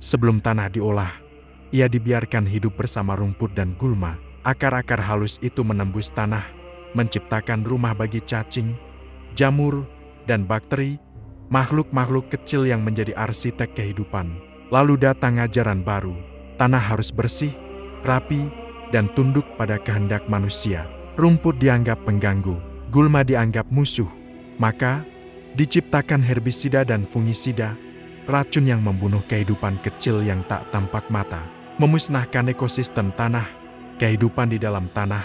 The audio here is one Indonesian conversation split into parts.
Sebelum tanah diolah, ia dibiarkan hidup bersama rumput dan gulma. Akar-akar halus itu menembus tanah, menciptakan rumah bagi cacing, jamur, dan bakteri, makhluk-makhluk kecil yang menjadi arsitek kehidupan. Lalu datang ajaran baru, tanah harus bersih, rapi, dan tunduk pada kehendak manusia. Rumput dianggap pengganggu, gulma dianggap musuh. Maka, diciptakan herbisida dan fungisida, racun yang membunuh kehidupan kecil yang tak tampak mata, memusnahkan ekosistem tanah, kehidupan di dalam tanah,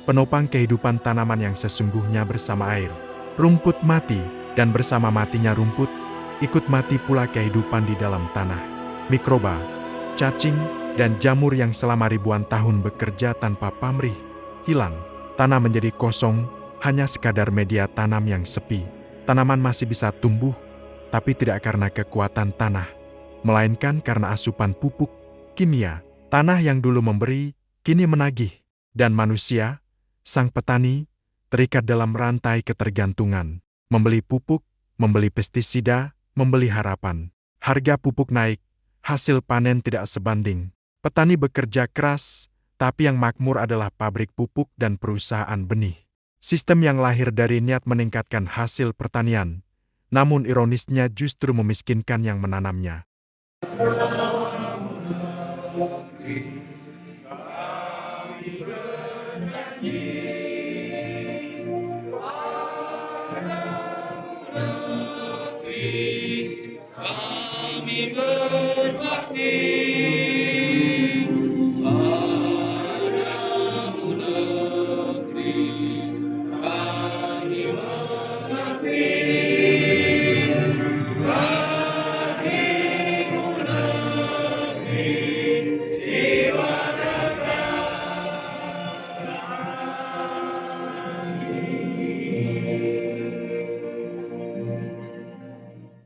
penopang kehidupan tanaman yang sesungguhnya bersama air. Rumput mati, dan bersama matinya rumput, ikut mati pula kehidupan di dalam tanah. Mikroba, cacing, dan jamur yang selama ribuan tahun bekerja tanpa pamrih, hilang. Tanah menjadi kosong, hanya sekadar media tanam yang sepi. Tanaman masih bisa tumbuh, tapi tidak karena kekuatan tanah, melainkan karena asupan pupuk, kimia. Tanah yang dulu memberi, kini menagih. Dan manusia, sang petani, terikat dalam rantai ketergantungan. Membeli pupuk, membeli pestisida, membeli harapan. Harga pupuk naik, hasil panen tidak sebanding. Petani bekerja keras, tapi yang makmur adalah pabrik pupuk dan perusahaan benih. Sistem yang lahir dari niat meningkatkan hasil pertanian, namun ironisnya justru memiskinkan yang menanamnya. Kami berbakti padamu negeri, kami mengabdi bagimu negeri, jiwa dan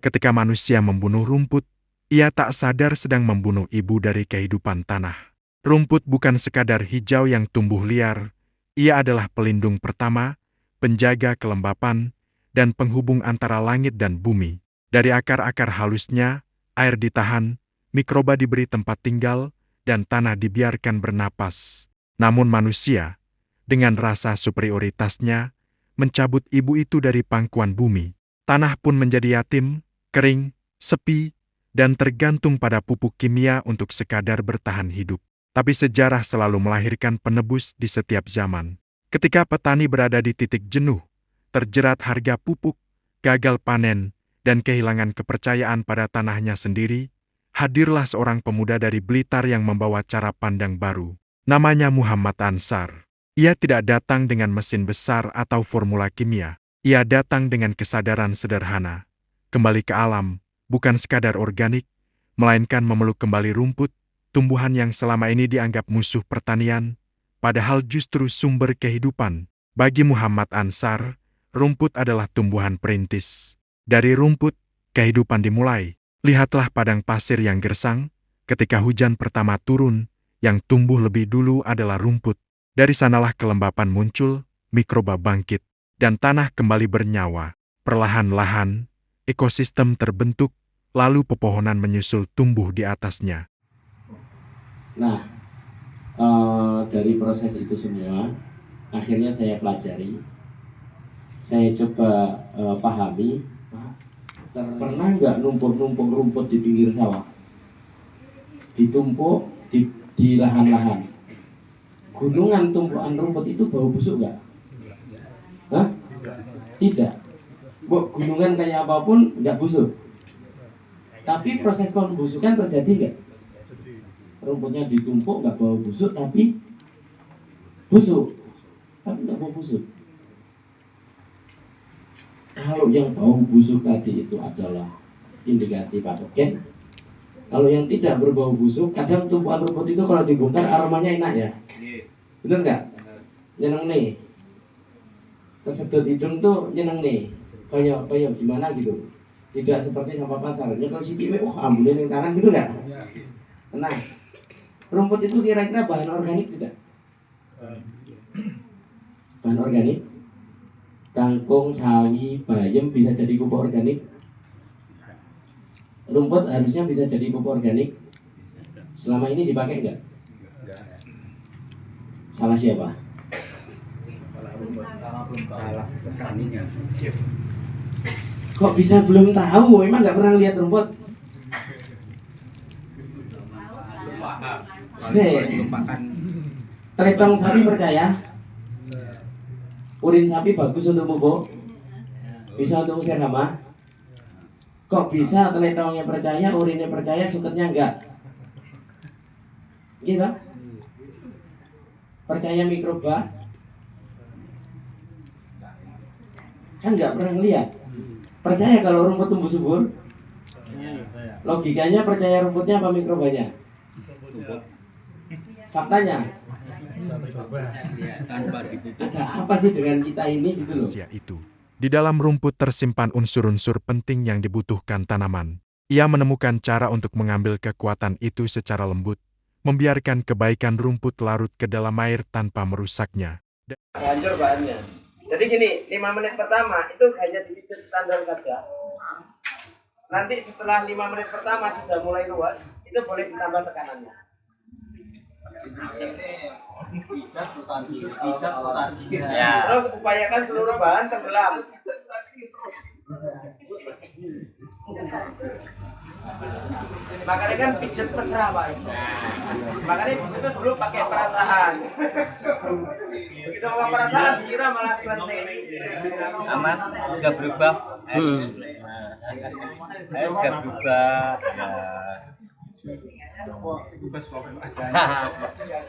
Ketika manusia membunuh rumput, ia tak sadar sedang membunuh ibu dari kehidupan tanah. Rumput bukan sekadar hijau yang tumbuh liar, ia adalah pelindung pertama, penjaga kelembapan, dan penghubung antara langit dan bumi. Dari akar-akar halusnya, air ditahan, mikroba diberi tempat tinggal, dan tanah dibiarkan bernapas. Namun manusia, dengan rasa superioritasnya, mencabut ibu itu dari pangkuan bumi. Tanah pun menjadi yatim, kering, sepi, dan tergantung pada pupuk kimia untuk sekadar bertahan hidup. Tapi sejarah selalu melahirkan penebus di setiap zaman. Ketika petani berada di titik jenuh, terjerat harga pupuk, gagal panen, dan kehilangan kepercayaan pada tanahnya sendiri, hadirlah seorang pemuda dari Blitar yang membawa cara pandang baru. Namanya Muhammad Ansar. Ia tidak datang dengan mesin besar atau formula kimia. Ia datang dengan kesadaran sederhana. Kembali ke alam, bukan sekadar organik, melainkan memeluk kembali rumput, tumbuhan yang selama ini dianggap musuh pertanian, padahal justru sumber kehidupan. Bagi Muhammad Ansar, rumput adalah tumbuhan perintis. Dari rumput, kehidupan dimulai. Lihatlah padang pasir yang gersang, ketika hujan pertama turun, yang tumbuh lebih dulu adalah rumput. Dari sanalah kelembapan muncul, mikroba bangkit, dan tanah kembali bernyawa. Perlahan-lahan, ekosistem terbentuk, lalu pepohonan menyusul tumbuh di atasnya. Nah, dari proses itu semua, akhirnya saya pelajari, saya coba pahami. Pernah nggak numpuk-numpuk rumput di pinggir sawah? Ditumpuk di lahan-lahan. Gunungan tumpukan rumput itu bau busuk nggak? Hah? Tidak. Gunungan kayak apapun nggak busuk. Tapi proses pembusukan terjadi nggak? Rumputnya ditumpuk nggak bau busuk, tapi busuk. Tapi nggak bau busuk. Kalau yang bau busuk tadi itu adalah indikasi patogen. Kalau yang tidak berbau busuk, kadang tumpukan rumput itu kalau dibongkar aromanya enak ya. Bener nggak? Nyeneng nih. Kesedot hidung tuh nyeneng nih. Kayak gimana gitu. Tidak seperti sampah pasar. Nyekel sipi, ambulin yang tangan gitu nggak? Tenang. Rumput itu kira-kira bahan organik tidak? Bahan organik? Kangkung, sawi, bayam bisa jadi pupuk organik. Rumput harusnya bisa jadi pupuk organik. Selama ini dipakai enggak? Salah siapa? Salah kesaninya. Kok bisa belum tahu? Emang nggak pernah lihat rumput? Lupakan. Teletong sapi percaya? Urin sapi bagus untuk pupuk? Bisa untuk usir hama? Kok bisa teletongnya percaya, urinnya percaya, suketnya enggak? Gitu? Percaya mikroba? Kan nggak pernah lihat. Percaya kalau rumput tumbuh subur? Logikanya percaya rumputnya apa mikrobanya? Faktanya? Ada apa sih dengan kita ini gitu loh? Rahasia itu. Di dalam rumput tersimpan unsur-unsur penting yang dibutuhkan tanaman. Ia menemukan cara untuk mengambil kekuatan itu secara lembut, membiarkan kebaikan rumput larut ke dalam air tanpa merusaknya. Hancur bahannya. Jadi gini, 5 menit pertama itu hanya dipijat standar saja. Nanti setelah 5 menit pertama sudah mulai luas, itu boleh ditambah tekanannya. Ya. Terus upayakan seluruh bahan tenggelam. Makanya kan pijat mesra Pak. Makanya di situ dulu pakai perasaan. Begitu ngomong perasaan dikira malah selenting. Aman, udah berubah. Udah berubah.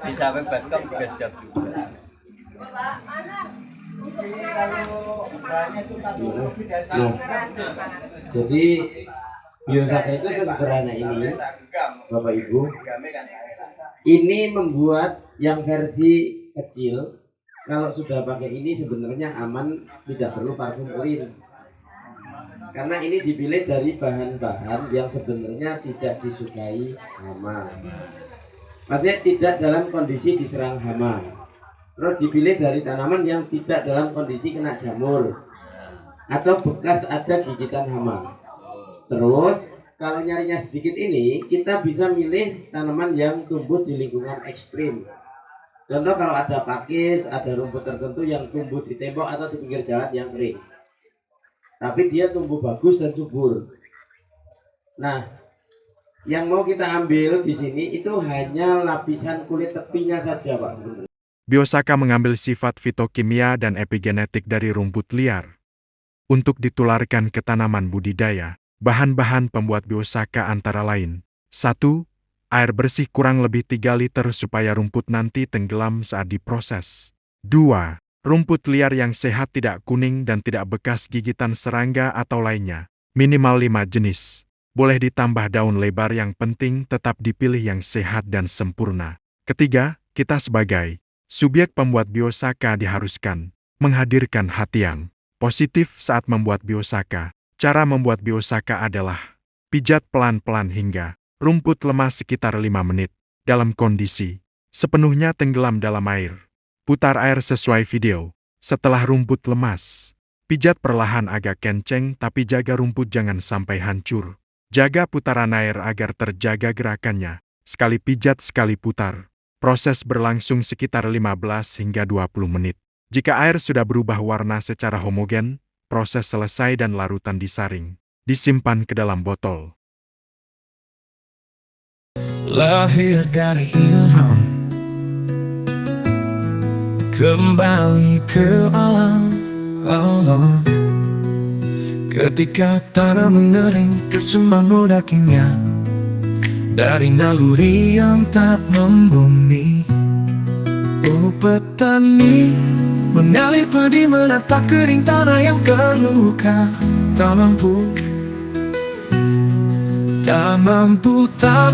Bisa bebas kok juga sudah berubah. Jadi biosaka itu sesederhana ini, Bapak Ibu. Ini membuat yang versi kecil. Kalau sudah pakai ini sebenarnya aman, tidak perlu parfum urin. Karena ini dipilih dari bahan-bahan yang sebenarnya tidak disukai hama. Maksudnya tidak dalam kondisi diserang hama. Terus dipilih dari tanaman yang tidak dalam kondisi kena jamur atau bekas ada gigitan hama. Terus kalau nyarinya sedikit ini, kita bisa milih tanaman yang tumbuh di lingkungan ekstrim. Contoh kalau ada pakis, ada rumput tertentu yang tumbuh di tembok atau di pinggir jalan yang kering, tapi dia tumbuh bagus dan subur. Nah, yang mau kita ambil di sini itu hanya lapisan kulit tepinya saja, Pak, sebenarnya. Biosaka mengambil sifat fitokimia dan epigenetik dari rumput liar. Untuk ditularkan ke tanaman budidaya, bahan-bahan pembuat biosaka antara lain. 1. Air bersih kurang lebih 3 liter supaya rumput nanti tenggelam saat diproses. 2. Rumput liar yang sehat tidak kuning dan tidak bekas gigitan serangga atau lainnya. Minimal 5 jenis. Boleh ditambah daun lebar, yang penting tetap dipilih yang sehat dan sempurna. Ketiga, kita sebagai subjek pembuat biosaka diharuskan menghadirkan hati yang positif saat membuat biosaka. Cara membuat biosaka adalah pijat pelan-pelan hingga rumput lemas sekitar 5 menit dalam kondisi sepenuhnya tenggelam dalam air. Putar air sesuai video. Setelah rumput lemas, pijat perlahan agak kenceng tapi jaga rumput jangan sampai hancur. Jaga putaran air agar terjaga gerakannya. Sekali pijat sekali putar. Proses berlangsung sekitar 15 hingga 20 menit. Jika air sudah berubah warna secara homogen, proses selesai dan larutan disaring. Disimpan ke dalam botol. Lahir dari ilham, kembali ke alam Allah. Ketika tanah mengering, tercemar dagingnya dari naluri yang tak membumi. Oh petani, mengalir padi menata kering tanah yang terluka. Tak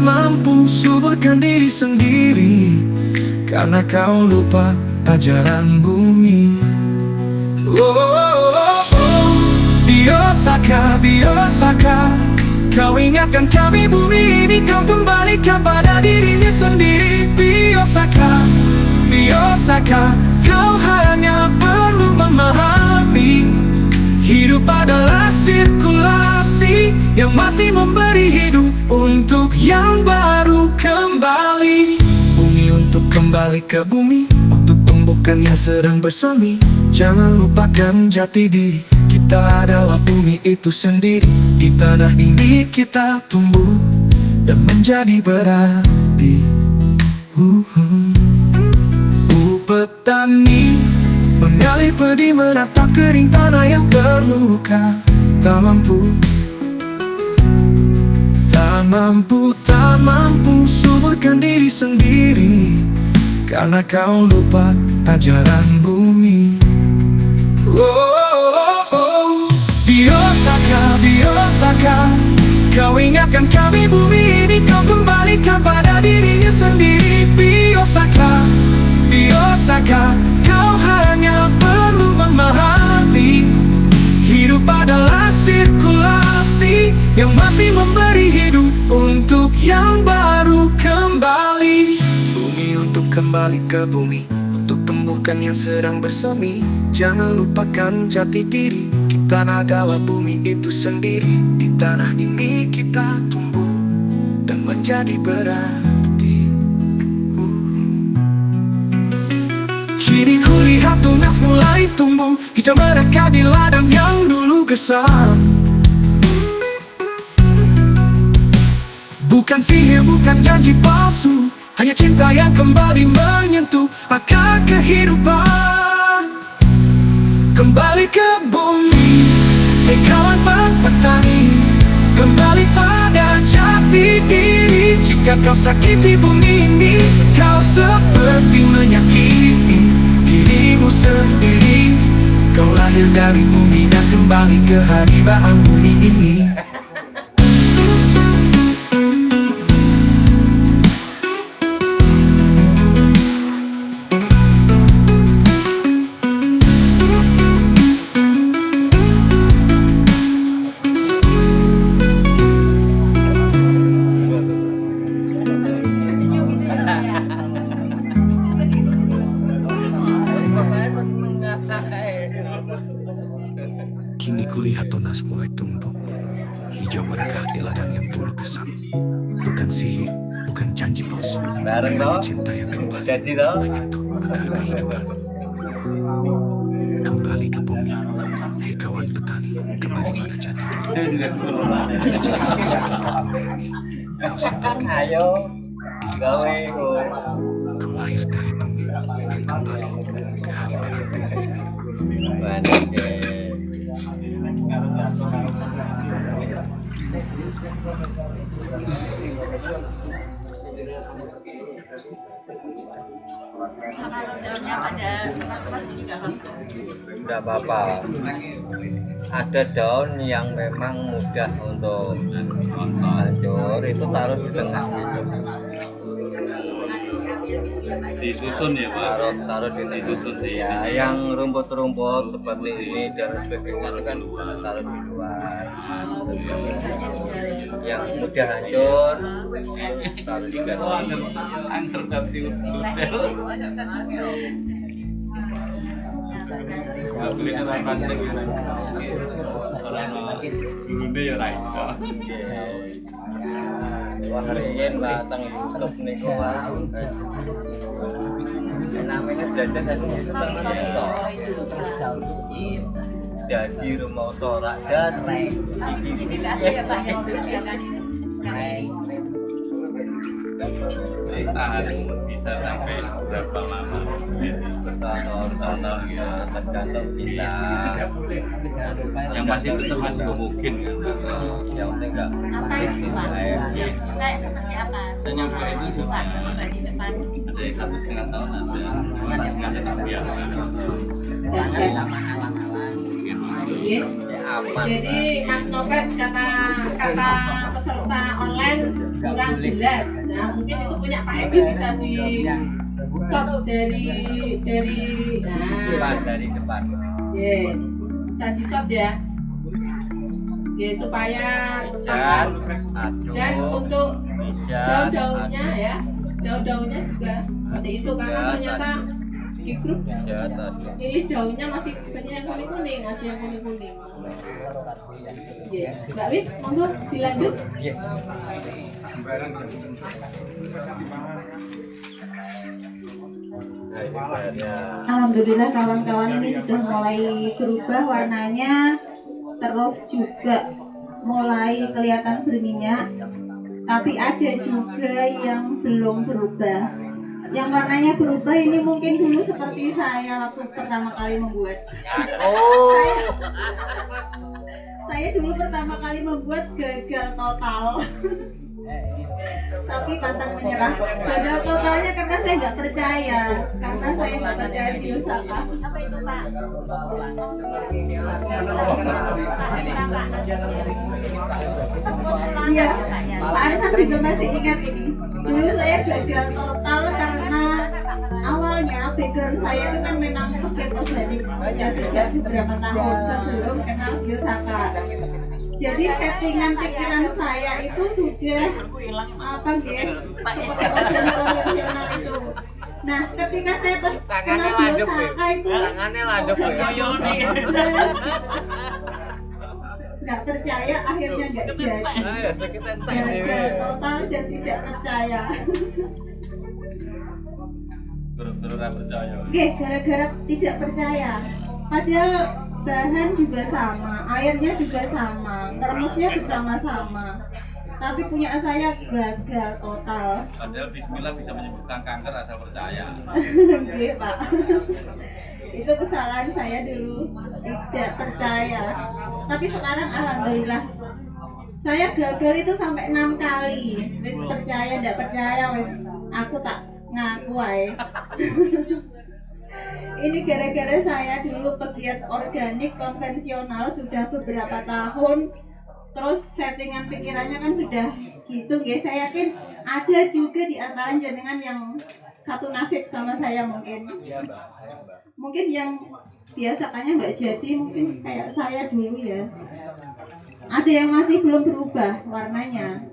mampu suburkan diri sendiri, karena kau lupa ajaran bumi. Biosaka, biosaka, kau ingatkan kami bumi ini, kau kembalikan pada dirinya sendiri. Biosaka, biosaka, kau hanya perlu memahami, hidup adalah sirkulasi. yang mati memberi hidup untuk yang baru kembali. Bumi untuk kembali ke bumi, untuk tumbuhkan yang sedang bersemi. Jangan lupakan jati diri, kita adalah bumi itu sendiri. Di tanah ini kita tumbuh dan menjadi berarti. Petani menggali padi, menatap kering tanah yang terluka. Tak mampu, tak mampu suburkan diri sendiri, karena kau lupa ajaran bumi. Biosaka, kau ingatkan kami bumi ini, kau kembalikan pada dirinya sendiri. Biosaka, kau hanya perlu memahami, hidup adalah sirkulasi, yang mati memberi hidup untuk yang baru kembali. Bumi untuk kembali ke bumi, untuk tumbuhkan yang sedang bersemi. Jangan lupakan jati diri, kita adalah bumi itu sendiri. Di tanah ini kita tumbuh dan menjadi berarti. Kini kulihat tunas mulai tumbuh, hijau mereka di ladang yang dulu gersam. Bukan sihir, bukan janji palsu, hanya cinta yang kembali menyentuh akar kehidupan. Kembali ke bumi, hei kawan petani, kembali pada jati diri. Jika kau sakiti bumi ini, kau seperti menyakiti dirimu sendiri. Kau lahir dari bumi dan kembali ke haribaan bumi ini. Kini kulihat tunas mulai tumbuh, hijau mereka di ladang yang dulu gersam. Bukan sihir, bukan janji palsu, Bareng hanya toh. cinta yang kembali Jadi toh. menyentuh akar kehidupan. Kembali ke bumi, hei kawan petani, kembali pada jati diri. Jika kau sakit bumi ini, kau seperti Ayo, gawe kowe. kau lahir dari bumi dan kembali ke haribaan bumi ini. Banding. Tidak apa-apa. Ada daun yang memang mudah untuk hancur, itu taruh di tengah besok. Disusun ya Pak. Taruh di Disusun di ya, yang rumput-rumput seperti ini dan sebagainya itu kan taruh di luar. Yang mudah hancur itu taruh di dalam. Angker ganti udel. Gak boleh kena panting ya. Orang gurune ya ra iso. Wah, riyen batang YouTube niku Pak. Namanya belajar dari YouTube kan jadi rumah sorak jadi Tahan bisa sampai berapa lama? bertahun-tahun ya, tergantung kita. Yang pasti tetap masih mungkin kan. Yang penting enggak Kayak seperti apa? Saya nyoba itu sudah Di depan. ada yang 1,5 tahun ada, cuma sengaja tak biasa. aman. Jadi Mas Novet kata peserta online kurang jelas. Nah mungkin itu punya Pak Edi bisa di shot dari Depan dari depan. bisa di shot ya. Supaya Dan dan untuk hijau, daun-daunnya ya, daun-daunnya juga seperti itu karena ternyata di grup di atas. ini daunnya masih banyak yang kuning-kuning, ada yang kuning-kuning. Iya, Mbak Wit, monggo dilanjut. Nah, ini bayarnya. Alhamdulillah kawan-kawan ini sudah mulai berubah warnanya, terus juga mulai kelihatan berminyak, tapi ada juga yang belum berubah. Yang warnanya berubah ini mungkin dulu seperti saya waktu pertama kali membuat. Saya dulu pertama kali membuat gagal total. Tapi pantang menyerah. Gagal totalnya karena saya nggak percaya, karena saya nggak percaya Biyosaka. Apa itu Pak? Iya, Pak Arsan juga masih ingat ini. Dulu saya gagal total karena awalnya background saya itu kan memang pakai organik sudah sejak beberapa tahun sebelum kenal Biyosaka. Jadi settingan pikiran saya itu sudah apa gitu seperti organik konvensional itu. Nah, ketika saya kenal Biyosaka itu nggak percaya, akhirnya nggak jadi. Gagal total dan tidak percaya. Oke, gara-gara tidak percaya. Padahal bahan juga sama, airnya juga sama, termosnya bersama-sama. Tapi punya saya gagal total. Padahal Bismillah bisa menyembuhkan kanker asal percaya. Iya Pak. Itu kesalahan saya dulu, tidak percaya. Tapi sekarang alhamdulillah saya gagal itu sampai 6 kali. Wis percaya, tidak percaya, wis aku tak ngaku aja. Ini gara-gara saya dulu pegiat organik konvensional sudah beberapa tahun. Terus settingan pikirannya kan sudah gitu, guys. Saya yakin ada juga di antara jenengan yang satu nasib sama saya mungkin. Mungkin yang biasanya nggak jadi, mungkin kayak saya dulu ya. Ada yang masih belum berubah warnanya.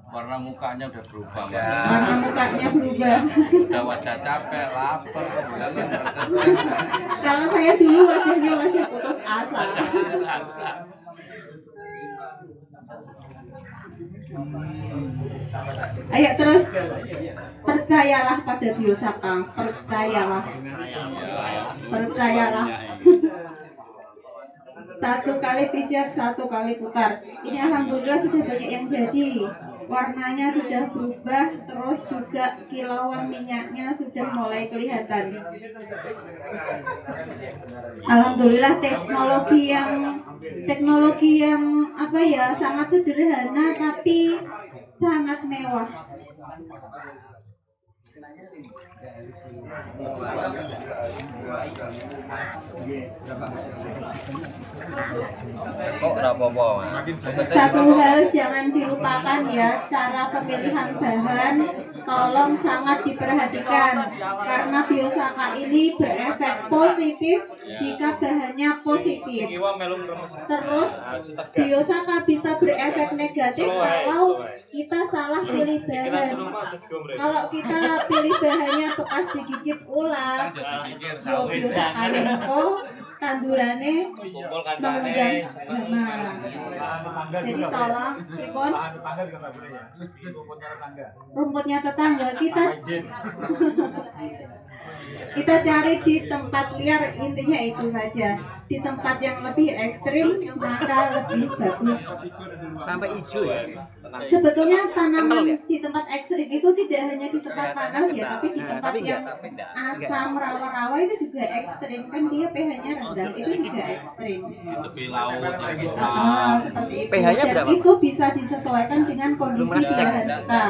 Warna mukanya udah berubah. Warna mukanya berubah. Udah wajah capek, lapar, lelah. Kalau saya dulu wajahnya wajah putus asa. Ayo terus, percayalah pada Biyosaka, percayalah. Satu kali pijat, satu kali putar. Ini alhamdulillah sudah banyak yang jadi. Warnanya sudah berubah, terus juga kilauan minyaknya sudah mulai kelihatan. Alhamdulillah teknologi yang apa ya, sangat sederhana tapi sangat mewah. Kok apa-apa, Mas? Satu hal jangan dilupakan ya, cara pemilihan bahan tolong sangat diperhatikan karena Biyosaka ini berefek positif jika bahannya positif. Terus Biyosaka bisa berefek negatif kalau kita salah pilih bahan. Kalau kita pilih bahannya bekas digigit ular, yo Biyosaka itu tandurane mengundang hama. Jadi tolong pripun rumputnya tetangga kita cari di tempat liar, intinya itu saja. Di tempat yang lebih ekstrim maka lebih bagus. Sampai hijau ya. Sebetulnya tanaman di tempat ekstrim itu tidak hanya di tempat panas ya, tapi di tempat yang asam rawa-rawa itu juga ekstrim, kan dia pH-nya rendah, itu juga ekstrim. Tepi laut yang Seperti itu. pH-nya Dan berapa? itu bisa disesuaikan dengan kondisi lahan kita.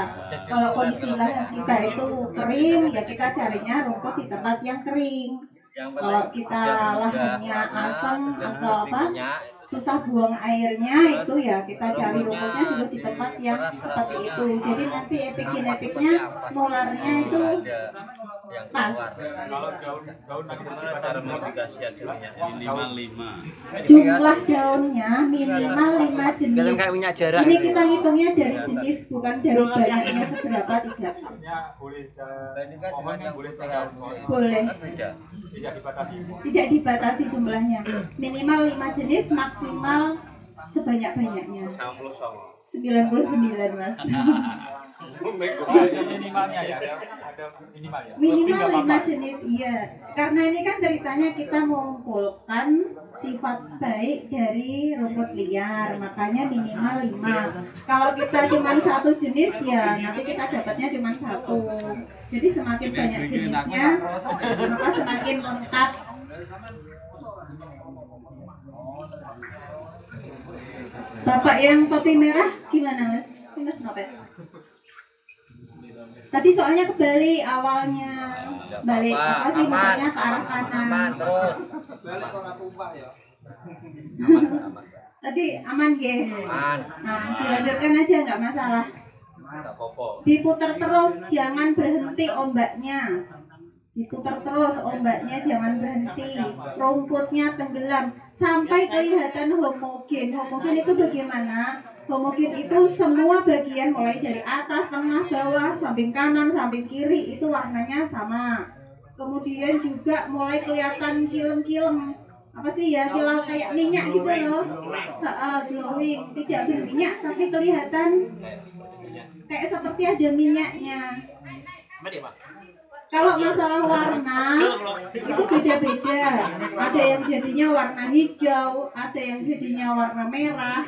Kalau kondisi lahan kita itu kering, ya kita carinya rumput di tempat yang kering. Kalau kita lahannya asam atau apa, susah buang airnya, itu ya kita cari rumputnya juga di tempat yang seperti itu. Jadi nanti epigenetiknya, molarnya itu yang Pas. keluar. Kalau daun bagaimana cara modifikasi akhirnya minimal 5. Jumlah daunnya minimal 5 jenis. Kelihatan kayak minyak jarak. Ini kita ngitungnya dari jenis, bukan dari banyaknya seberapa, tidak. Ini kan cuma yang putih. Boleh. Kan beda. Tidak dibatasi jumlahnya. Minimal 5 jenis, maksimal sebanyak-banyaknya. 99, Mas. Minimalnya ya, ada minimal ya. Minimal 5 jenis, iya. Karena ini kan ceritanya kita mengumpulkan sifat baik dari rumput liar, makanya minimal 5. Kalau kita cuma satu jenis ya nanti kita dapatnya cuma satu. Jadi semakin banyak jenisnya, maka semakin lengkap. Bapak yang topi merah gimana, Mas? Mas kenapa? Tadi soalnya kebalik awalnya, balik apa sih, maksudnya ke arah kanan. Aman terus. Tadi aman ge. Aman. Nah, dilanjutkan aja nggak masalah. Enggak apa-apa. Diputar terus, jangan berhenti ombaknya. Diputar terus ombaknya, jangan berhenti. Rumputnya tenggelam sampai kelihatan homogen. Homogen itu bagaimana? Homogen itu semua bagian mulai dari atas, tengah, bawah, samping kanan, samping kiri itu warnanya sama. Kemudian juga mulai kelihatan kilem-kilem. Apa sih ya, kilau kayak minyak gitu loh. Glowing, tidak berminyak tapi kelihatan kayak seperti ada minyaknya. Kalau masalah warna itu beda-beda. Ada yang jadinya warna hijau, ada yang jadinya warna merah,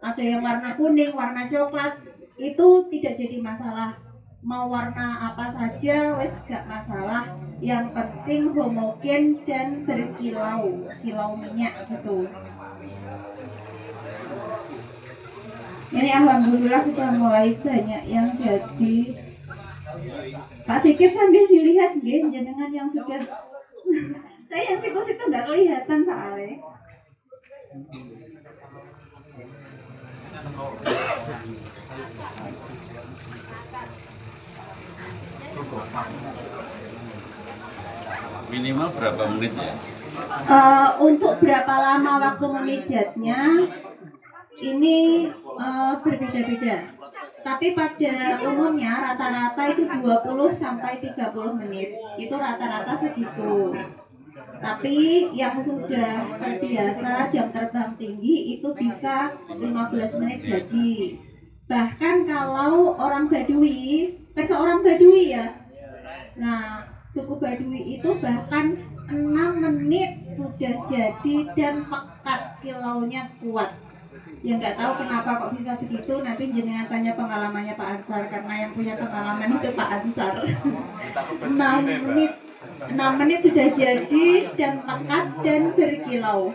ada yang warna kuning, warna coklat. Itu tidak jadi masalah. Mau warna apa saja wes gak masalah. Yang penting homogen dan berkilau, kilau minyak gitu. Ini alhamdulillah sudah mulai banyak yang jadi. Pak Sikit sambil dilihat nggih jenengan yang sudah. Saya yang siklus itu nggak kelihatan soalnya. Minimal berapa menit ya? Untuk berapa lama waktu memijatnya ini berbeda-beda. Tapi pada umumnya rata-rata itu 20 sampai 30 menit. Itu rata-rata segitu. Tapi yang sudah terbiasa jam terbang tinggi itu bisa 15 menit jadi. Bahkan kalau orang Baduy, seorang Baduy ya. Nah, suku Baduy itu bahkan 6 menit sudah jadi dan pekat, kilaunya kuat. Ya nggak tahu kenapa kok bisa begitu, nanti jenengan tanya pengalamannya Pak Ansar, karena yang punya pengalaman itu Pak Ansar. 6 menit sudah jadi dan pekat dan berkilau.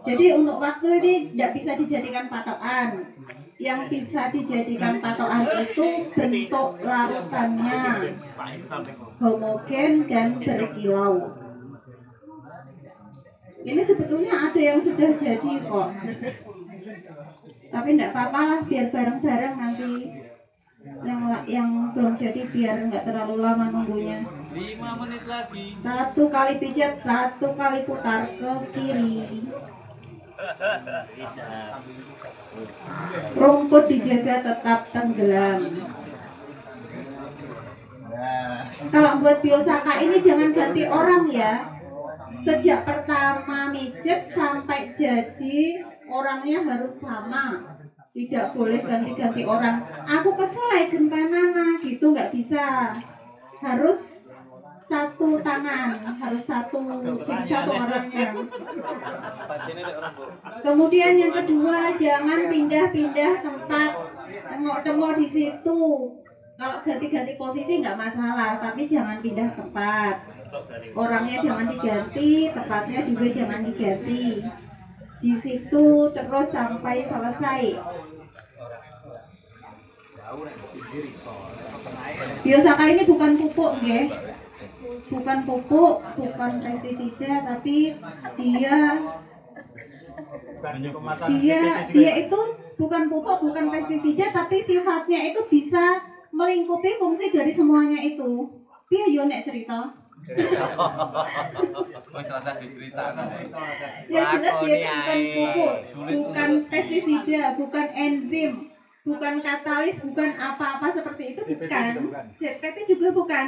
Jadi untuk waktu ini tidak bisa dijadikan patokan. Yang bisa dijadikan patokan itu bentuk larutannya, homogen dan berkilau. Ini sebetulnya ada yang sudah jadi kok. Tapi enggak apa-apa lah, biar bareng-bareng nanti. Yang belum jadi biar enggak terlalu lama nunggunya. 5 menit lagi. 1 kali pijat, 1 kali putar ke kiri. Rumput dijaga tetap tenggelam. Kalau buat biosaka ini jangan ganti orang ya. Sejak pertama mijet sampai jadi orangnya harus sama. Tidak boleh ganti-ganti orang. Aku kesel gentanana gitu, nggak bisa. Harus satu tangan, harus satu, jadi satu orangnya. Kemudian yang kedua, jangan pindah-pindah tempat, tengok-tengok di situ. Kalau ganti-ganti posisi nggak masalah, tapi jangan pindah tempat. Orangnya jangan diganti, tempatnya juga jangan diganti. Di situ terus sampai selesai. Biosaka ini bukan pupuk, nggih. Bukan pupuk, bukan pestisida, tapi dia itu bukan pupuk, bukan pestisida, tapi sifatnya itu bisa melingkupi fungsi dari semuanya itu. Piye yo nek cerita? Wis rasa diceritakan. Ya jelas dia kan bukan pupuk, bukan pestisida, bukan enzim, bukan katalis, bukan apa-apa seperti itu, bukan. ZPP juga bukan.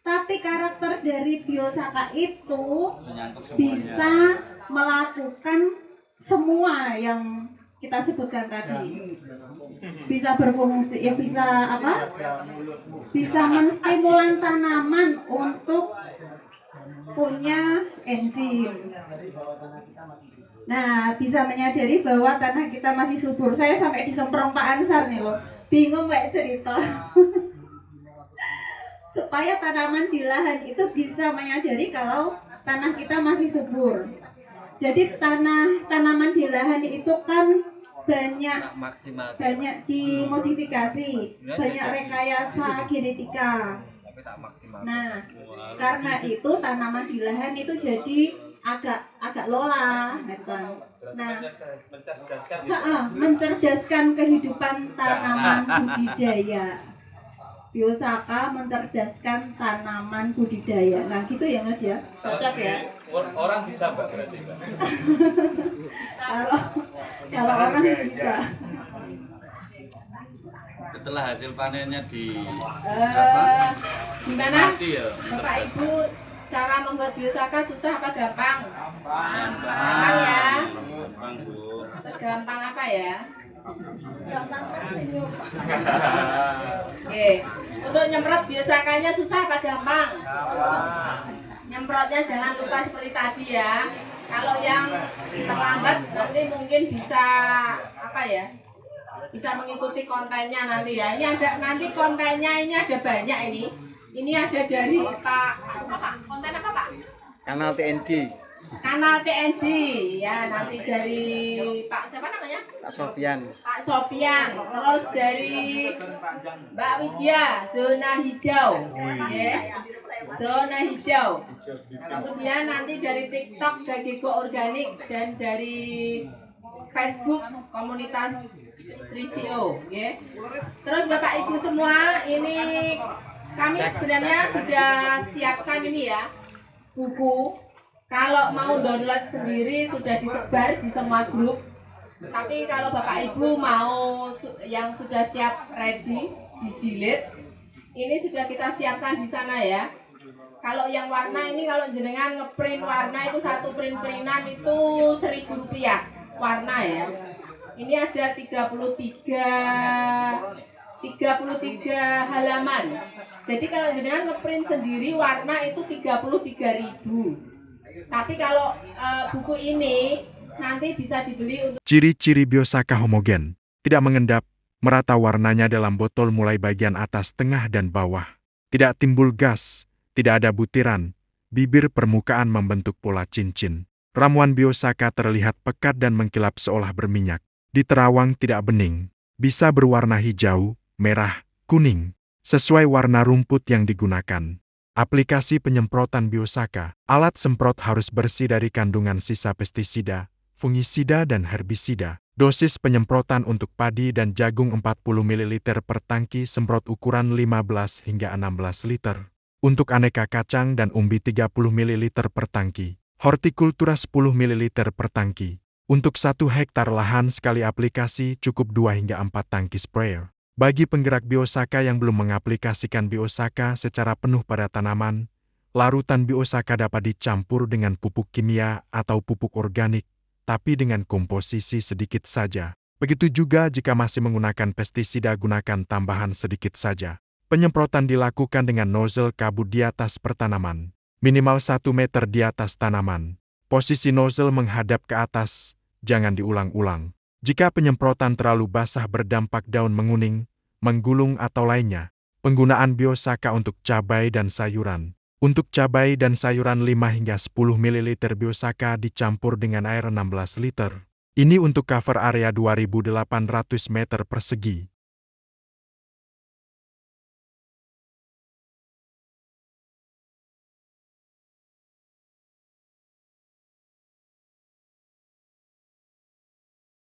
Tapi karakter dari Biosaka itu bisa melakukan semua yang kita sebutkan tadi. Bisa berfungsi, ya bisa apa? Bisa menstimulan tanaman untuk punya enzim. Nah, bisa menyadari bahwa tanah kita masih subur. Saya sampai disemprong Pak Ansar nih loh. Bingung kayak cerita. Supaya tanaman di lahan itu bisa menyadari kalau tanah kita masih subur. Jadi tanaman di lahan itu kan banyak dimodifikasi, banyak rekayasa genetika. Nah, karena itu tanaman di lahan itu jadi agak lola, nah, mencerdaskan kehidupan tanaman budidaya. Biosaka mencerdaskan tanaman budidaya. Nah, gitu ya Mas ya, cocok ya. Orang bisa Mbak berarti Mbak. Kalau orang bisa. Setelah hasil panennya Gimana? mati ya. Bapak Ibu, cara membuat biosaka susah apa gampang? Gampang ya. Gampang Bu. Segampang apa ya? Gampang tersenyum. Oke, untuk nyemprot biosakanya susah apa gampang? Nyemprotnya jangan lupa seperti tadi ya. Kalau yang terlambat nanti mungkin bisa apa ya? Bisa mengikuti kontennya nanti ya. Ini ada nanti kontennya, ini ada banyak ini. Ini ada dari Pak siapa Pak? Konten apa Pak? Kanal TNG. Kanal TNG ya, nanti dari Pak siapa namanya? Pak Sofian. Pak Sofian, terus dari Mbak Widya, zona hijau, oke, zona hijau. Kemudian nanti dari TikTok Gageko Organik dan dari Facebook komunitas 3GO, oke. Terus Bapak Ibu semua, ini kami sebenarnya sudah siapkan ini ya, buku. Kalau mau download sendiri sudah disebar di semua grup. Tapi kalau Bapak Ibu mau yang sudah siap ready dijilid, ini sudah kita siapkan di sana ya. Kalau yang warna ini kalau jenengan ngeprint warna itu satu print-printan itu Rp1.000 warna ya. Ini ada 33 halaman. Jadi kalau jenengan ngeprint sendiri warna itu 33.000. Tapi kalau buku ini nanti bisa dibeli untuk Ciri-ciri Biosaka homogen, tidak mengendap, merata warnanya dalam botol mulai bagian atas, tengah, dan bawah. Tidak timbul gas, tidak ada butiran, bibir permukaan membentuk pola cincin. Ramuan Biosaka terlihat pekat dan mengkilap seolah berminyak. Di terawang tidak bening, bisa berwarna hijau, merah, kuning, sesuai warna rumput yang digunakan. Aplikasi penyemprotan Biosaka, alat semprot harus bersih dari kandungan sisa pestisida, fungisida, dan herbisida. Dosis penyemprotan untuk padi dan jagung 40 ml per tangki semprot ukuran 15 hingga 16 liter. Untuk aneka kacang dan umbi 30 ml per tangki. Hortikultura 10 ml per tangki. Untuk 1 hektar lahan sekali aplikasi cukup 2 hingga 4 tangki sprayer. Bagi penggerak Biosaka yang belum mengaplikasikan Biosaka secara penuh pada tanaman, larutan Biosaka dapat dicampur dengan pupuk kimia atau pupuk organik, tapi dengan komposisi sedikit saja. Begitu juga jika masih menggunakan pestisida, gunakan tambahan sedikit saja. Penyemprotan dilakukan dengan nozzle kabut di atas pertanaman, minimal 1 meter di atas tanaman. Posisi nozzle menghadap ke atas, jangan diulang-ulang. Jika penyemprotan terlalu basah berdampak daun menguning, menggulung atau lainnya. Penggunaan Biosaka untuk cabai dan sayuran. Untuk cabai dan sayuran 5 hingga 10 ml Biosaka dicampur dengan air 16 liter. Ini untuk cover area 2.800 meter persegi.